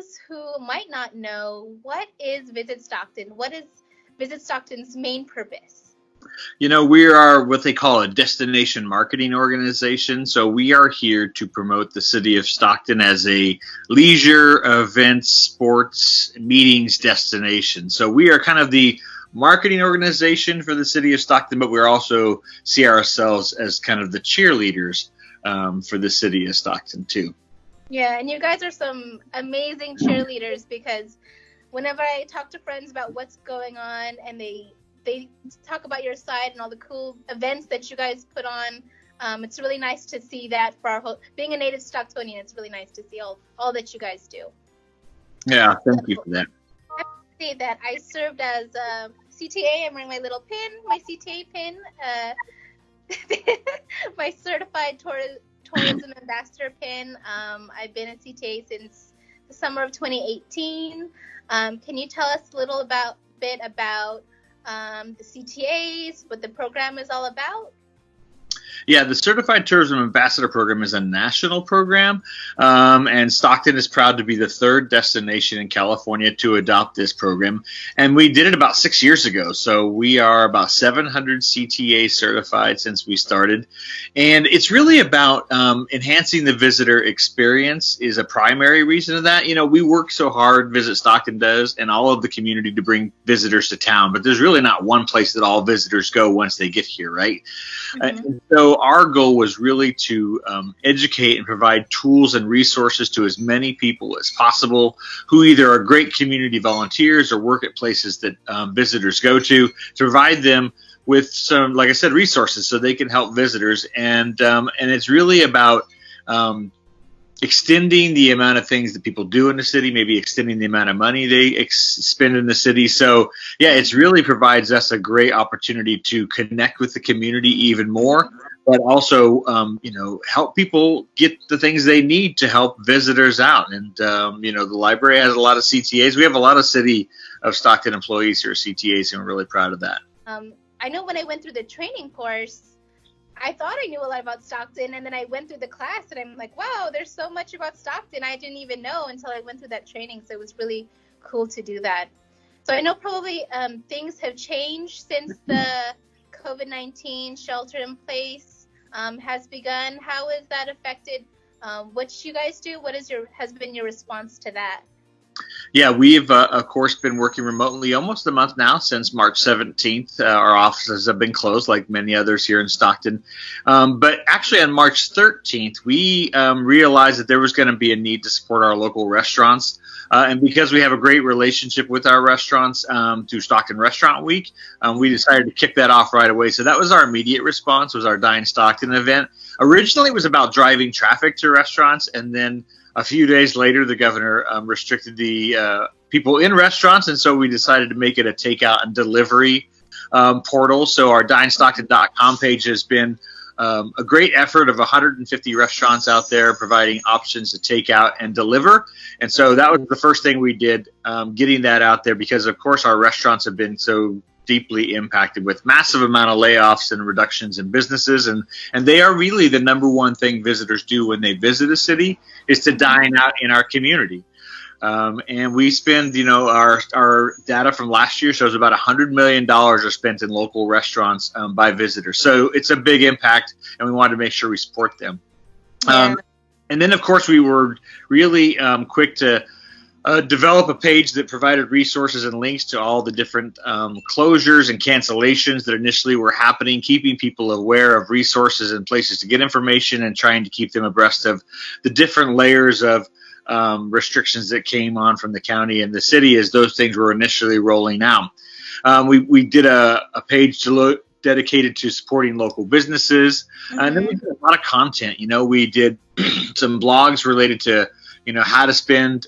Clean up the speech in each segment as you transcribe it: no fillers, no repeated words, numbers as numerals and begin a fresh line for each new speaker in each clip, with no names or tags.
those who might not know, what is Visit Stockton? What is Visit Stockton's main purpose?
We are what they call a destination marketing organization. So we are here to promote the city of Stockton as a leisure, events, sports, meetings destination. So we are kind of the marketing organization for the city of Stockton, but we also see ourselves as kind of the cheerleaders for the city of Stockton too.
Yeah, and you guys are some amazing cheerleaders, because whenever I talk to friends about what's going on and they talk about your side and all the cool events that you guys put on, it's really nice to see that for our whole, being a native Stocktonian, it's really nice to see all that you guys do.
Yeah, thank you for that.
I say that I served as CTA. I'm wearing my little pin, my CTA pin, my certified tourism ambassador pin. I've been a CTA since the summer of 2018. Can you tell us a little bit about the CTAs, what the program is all about?
Yeah, the Certified Tourism Ambassador Program is a national program, and Stockton is proud to be the third destination in California to adopt this program. And we did it about 6 years ago, so we are about 700 CTA certified since we started. And it's really about enhancing the visitor experience is a primary reason of that. We work so hard, Visit Stockton does, and all of the community to bring visitors to town, but there's really not one place that all visitors go once they get here, right? Mm-hmm. So our goal was really to educate and provide tools and resources to as many people as possible who either are great community volunteers or work at places that visitors go to provide them with some, like I said, resources so they can help visitors. And it's really about extending the amount of things that people do in the city, maybe extending the amount of money they spend in the city. So, yeah, it really provides us a great opportunity to connect with the community even more, but also, help people get the things they need to help visitors out. And, the library has a lot of CTAs. We have a lot of City of Stockton employees who are CTAs, and we're really proud of that.
I know when I went through the training course, I thought I knew a lot about Stockton, and then I went through the class, and I'm like, wow, there's so much about Stockton I didn't even know until I went through that training. So it was really cool to do that. So I know probably things have changed since the COVID-19 shelter in place has begun. How has that affected what you guys do? What has been your response to that?
Yeah, we've, of course, been working remotely almost a month now since March 17th. Our offices have been closed like many others here in Stockton. But actually on March 13th, we realized that there was going to be a need to support our local restaurants. And because we have a great relationship with our restaurants through Stockton Restaurant Week, we decided to kick that off right away. So that was our immediate response, was our Dine Stockton event. Originally, it was about driving traffic to restaurants, and then a few days later, the governor restricted the people in restaurants, and so we decided to make it a takeout and delivery portal. So our DineStockton.com page has been a great effort of 150 restaurants out there providing options to take out and deliver. And so that was the first thing we did, getting that out there, because, of course, our restaurants have been so deeply impacted with massive amount of layoffs and reductions in businesses. And they are really the number one thing visitors do when they visit a city, is to dine out in our community. And we spend, our data from last year shows about $100 million are spent in local restaurants by visitors. So it's a big impact, and we wanted to make sure we support them.
Yeah.
And then, of course, we were really quick to develop a page that provided resources and links to all the different closures and cancellations that initially were happening, keeping people aware of resources and places to get information, and trying to keep them abreast of the different layers of restrictions that came on from the county and the city as those things were initially rolling out. We did a page dedicated to supporting local businesses. Mm-hmm. And then we did a lot of content. We did some blogs related to how to spend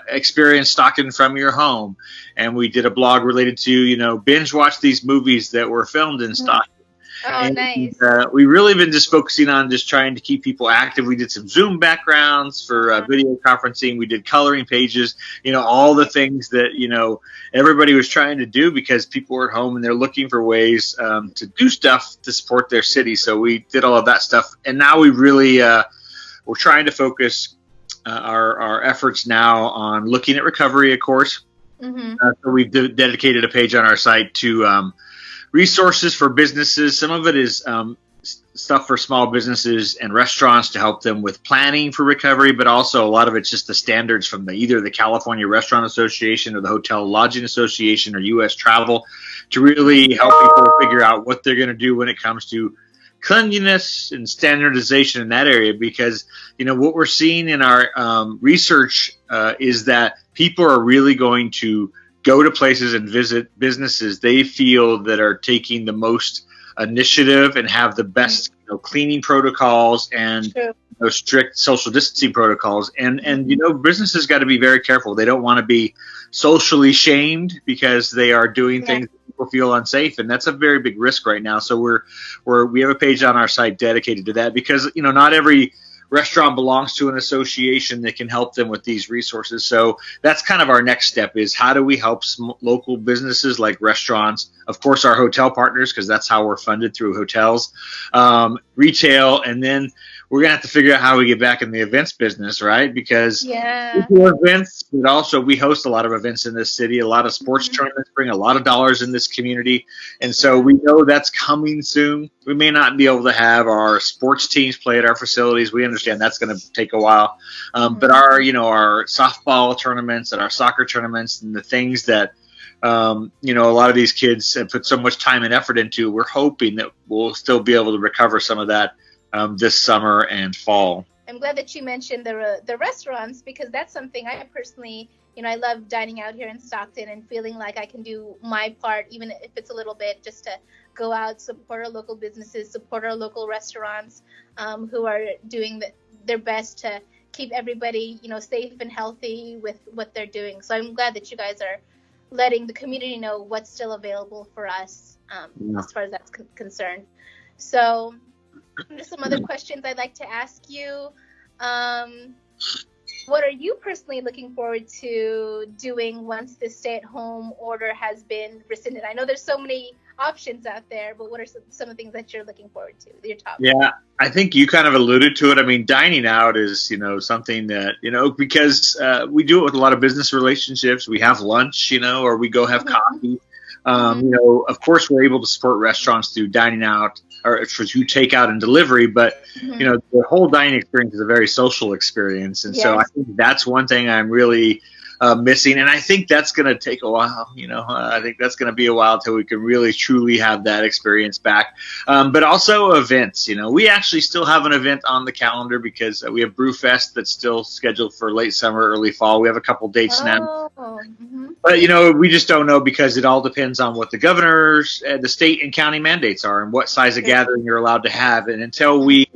experience Stockton from your home. And we did a blog related to, binge watch these movies that were filmed in Stockton.
Oh, and, nice.
We really been just focusing on just trying to keep people active. We did some Zoom backgrounds for video conferencing. We did coloring pages, all the things that, everybody was trying to do because people were at home and they're looking for ways to do stuff to support their city. So we did all of that stuff. And now we really, we're trying to focus our efforts now on looking at recovery, of course.
Mm-hmm.
So we've dedicated a page on our site to resources for businesses. Some of it is stuff for small businesses and restaurants to help them with planning for recovery, but also a lot of it's just the standards from either the California Restaurant Association or the Hotel Lodging Association or U.S. Travel to really help people figure out what they're going to do when it comes to cleanliness and standardization in that area. Because, what we're seeing in our research is that people are really going to go to places and visit businesses they feel that are taking the most initiative and have the best cleaning protocols and strict social distancing protocols. And businesses got to be very careful. They don't want to be socially shamed because they are doing things that people feel unsafe, and that's a very big risk right now. So we have a page on our site dedicated to that, because not every restaurant belongs to an association that can help them with these resources. So that's kind of our next step, is how do we help local businesses like restaurants, of course our hotel partners, because that's how we're funded, through hotels, retail, and then we're going to have to figure out how we get back in the events business, right? Because we do events, but also we host a lot of events in this city. A lot of sports tournaments bring a lot of dollars in this community. And so we know that's coming soon. We may not be able to have our sports teams play at our facilities. We understand that's going to take a while. But our softball tournaments and our soccer tournaments and the things that, a lot of these kids have put so much time and effort into, we're hoping that we'll still be able to recover some of that this summer and fall.
I'm glad that you mentioned the restaurants, because that's something I personally, I love dining out here in Stockton and feeling like I can do my part, even if it's a little bit, just to go out, support our local businesses, support our local restaurants who are doing their best to keep everybody, safe and healthy with what they're doing. So I'm glad that you guys are letting the community know what's still available for us as far as that's concerned. So just some other questions I'd like to ask you. What are you personally looking forward to doing once the stay-at-home order has been rescinded? I know there's so many options out there, but what are some of the things that you're looking forward to? Your top.
Yeah, I think you kind of alluded to it. I mean, dining out is, something that, because we do it with a lot of business relationships. We have lunch, or we go have coffee. Of course, we're able to support restaurants through dining out or through takeout and delivery, but the whole dining experience is a very social experience, and so I think that's one thing I'm really missing, and I think that's going to take a while. I think that's going to be a while till we can really truly have that experience back. But also events. We actually still have an event on the calendar, because we have Brewfest that's still scheduled for late summer, early fall. We have a couple dates now. But, we just don't know, because it all depends on what the governor's, the state and county mandates are and what size of gathering you're allowed to have. And until we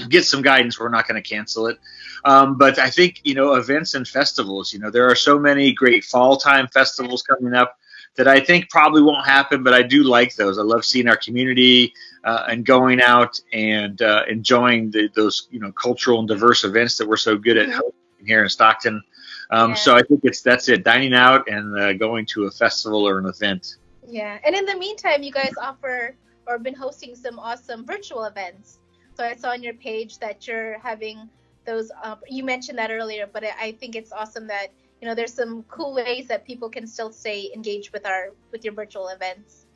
get some guidance, we're not going to cancel it. But I think, events and festivals, there are so many great fall time festivals coming up that I think probably won't happen, but I do like those. I love seeing our community and going out and enjoying those, cultural and diverse events that we're so good at hosting here in Stockton. So I think that's it, dining out and going to a festival or an event.
Yeah. And in the meantime, you guys offer or been hosting some awesome virtual events. So I saw on your page that you're having those, you mentioned that earlier, but I think it's awesome that, there's some cool ways that people can still stay engaged with your virtual events.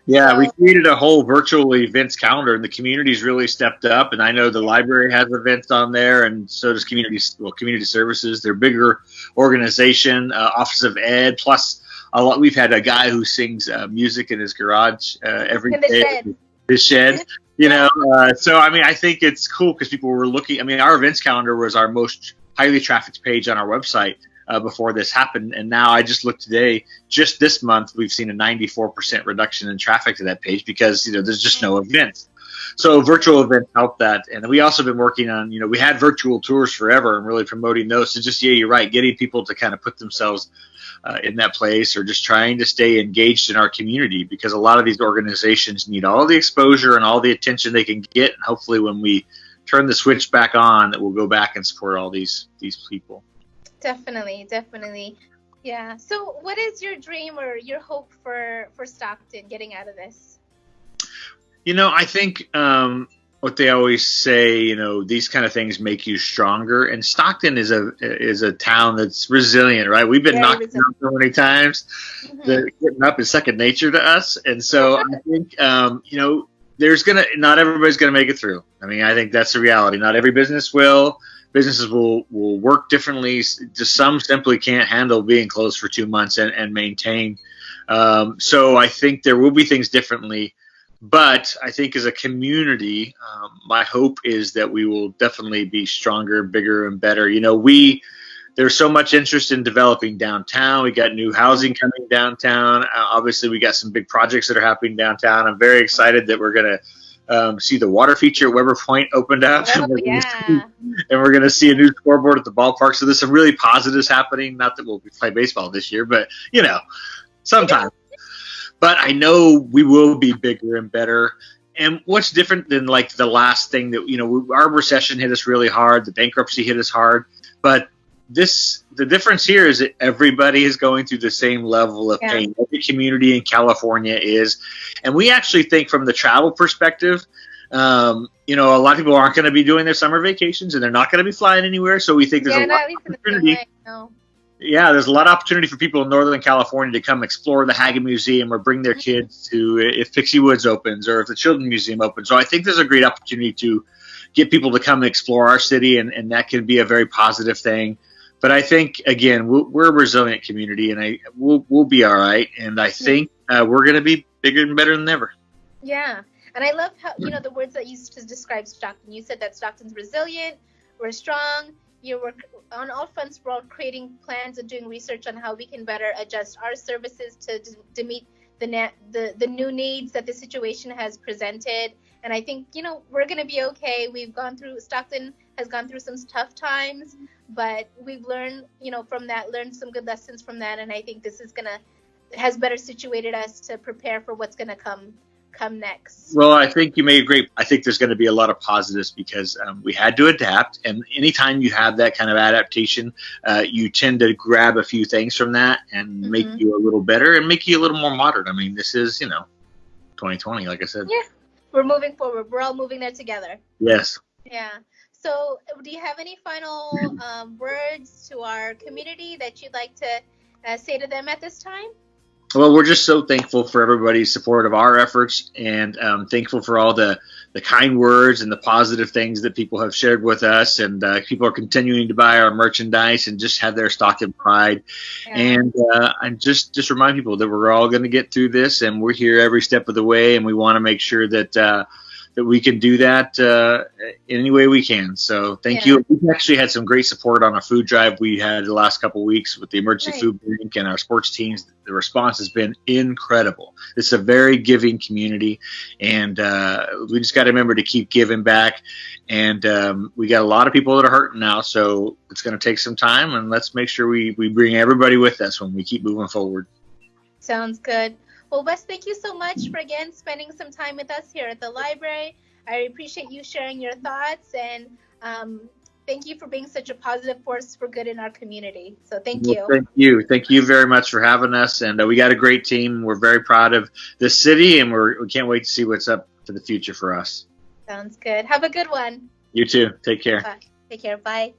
Yeah, we created a whole virtual events calendar, and the community's really stepped up. And I know the library has events on there, and so does community services. They're a bigger organization, Office of Ed, plus a lot. We've had a guy who sings music in his garage every day. His shed. So I mean, I think it's cool because people were looking. I mean, our events calendar was our most highly trafficked page on our website before this happened, and now I just looked today. Just this month, we've seen a 94% reduction in traffic to that page because there's just no events. So virtual events help that, and we also been working on. We had virtual tours forever and really promoting those. So just you're right, getting people to kind of put themselves in that place, or just trying to stay engaged in our community, because a lot of these organizations need all the exposure and all the attention they can get. And hopefully when we turn the switch back on, that we'll go back and support all these people.
Definitely. Yeah. So what is your dream or your hope for Stockton getting out of this?
I think what they always say, these kind of things make you stronger. And Stockton is a town that's resilient, right? We've been knocked down so many times that getting up is second nature to us. And so I think, not everybody's going to make it through. I mean, I think that's the reality. Not every business will. Businesses will work differently. Just some simply can't handle being closed for 2 months and maintain. So I think there will be things differently. But I think as a community, my hope is that we will definitely be stronger, bigger, and better. There's so much interest in developing downtown. We got new housing coming downtown. Obviously, we got some big projects that are happening downtown. I'm very excited that we're going to see the water feature at Weber Point opened up.
Oh,
and we're going to see a new scoreboard at the ballpark. So there's some really positives happening. Not that we'll play baseball this year, but, sometimes. But I know we will be bigger and better. And what's different than like the last thing that, our recession hit us really hard. The bankruptcy hit us hard. But the difference here is that everybody is going through the same level of pain. Every community in California is. And we actually think from the travel perspective, a lot of people aren't going to be doing their summer vacations and they're not going to be flying anywhere. So we think there's a lot of opportunity. Yeah, there's a lot of opportunity for people in Northern California to come explore the Hagen Museum or bring their kids to if Pixie Woods opens or if the Children's Museum opens. So I think there's a great opportunity to get people to come and explore our city, and that can be a very positive thing. But I think, again, we're a resilient community, and we'll be all right. And I think we're going to be bigger and better than ever.
Yeah, and I love how, the words that you used to describe Stockton. You said that Stockton's resilient, we're strong. We're on all fronts. We're all creating plans and doing research on how we can better adjust our services to meet the new needs that the situation has presented. And I think we're going to be okay. Stockton has gone through some tough times, but we've learned learned some good lessons from that. And I think this has better situated us to prepare for what's going to come next.
Well, I think you made great. I think there's going to be a lot of positives because we had to adapt, and anytime you have that kind of adaptation, you tend to grab a few things from that and make you a little better and make you a little more modern. I mean, this is 2020, like I said.
Yeah, we're moving forward. We're all moving there together.
Yes.
Yeah. So, do you have any final words to our community that you'd like to say to them at this time?
Well, we're just so thankful for everybody's support of our efforts, and thankful for all the kind words and the positive things that people have shared with us. And people are continuing to buy our merchandise and just have their stock in pride. Yeah. And just remind people that we're all going to get through this, and we're here every step of the way. And we want to make sure that we can do that in any way we can. So thank you. We've actually had some great support on a food drive we had the last couple of weeks with the emergency food bank and our sports teams. The response has been incredible. It's a very giving community, and we just got to remember to keep giving back. And we got a lot of people that are hurting now, so it's going to take some time, and let's make sure we bring everybody with us when we keep moving forward.
Sounds good. Well, Wes, thank you so much for, again, spending some time with us here at the library. I appreciate you sharing your thoughts, and thank you for being such a positive force for good in our community. So thank you.
Thank you. Thank you very much for having us. And we got a great team. We're very proud of the city, and we can't wait to see what's up for the future for us.
Sounds good. Have a good one.
You too. Take care.
Bye. Take care. Bye.